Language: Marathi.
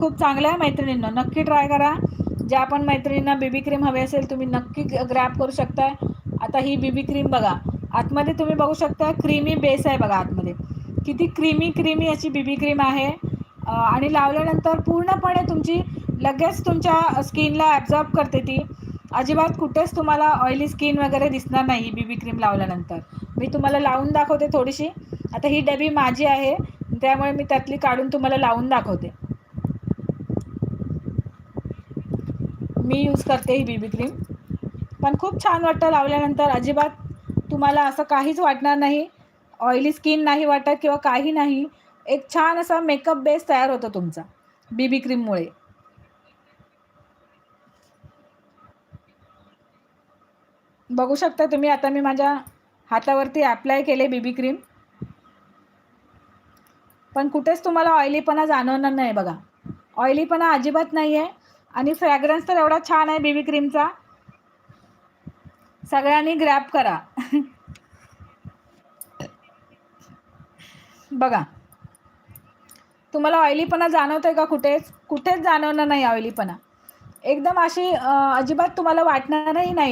खूप चांगलं आहे मैत्रिणींनो, नक्की ट्राय करा. ज्या पण मैत्रिणींना बीबी क्रीम हवी असेल तुम्ही नक्की ग्रॅब करू शकताय. आता ही बीबी क्रीम बघा, आतमध्ये तुम्ही बघू शकता क्रीमी बेस आहे बघा आतमध्ये. किती क्रीमी अशी बीबी क्रीम आहे आणि लावल्यानंतर पूर्णपणे तुमची लगेच तुमच्या स्किनला ॲब्झॉर्ब करते ती. अजिबात कुठेच तुम्हाला ऑइली स्किन वगैरे दिसणार नाही ही बीबी क्रीम लावल्यानंतर. मी तुम्हाला लावून दाखवते थोडीशी. आता ही डबी माझी आहे, त्यामुळे मी त्यातली काढून तुम्हाला लावून दाखवते. मी यूज करते ही बीबी क्रीम, पण खूप छान वाटतं लावल्यानंतर. अजिबात तुम्हाला असं काहीच वाटणार नाही, ऑइली स्किन नाही वाटत किंवा काही नाही. एक छान असा मेकअप बेस तयार होतो तुमचा बीबी क्रीममुळे. बघू शकता तुम्ही, आता मी माझ्या हातावरती अप्लाय केले बीबी क्रीम, पण कुठेच तुम्हाला ऑइलीपणा जाणवणार नाही बघा. ऑइलीपणा अजिबात नाही आहे आणि फ्रॅग्रन्स तर एवढा छान आहे बीबी क्रीमचा. सगळ्यांनी ग्रॅब करा. बघा, तुम्हाला ऑइलीपणा जाणवतोय का? कुठेच कुठेच जाणवणार नाही ऑइलीपणा. एकदम अशी अजिबात तुम्हाला वाटणारही नाही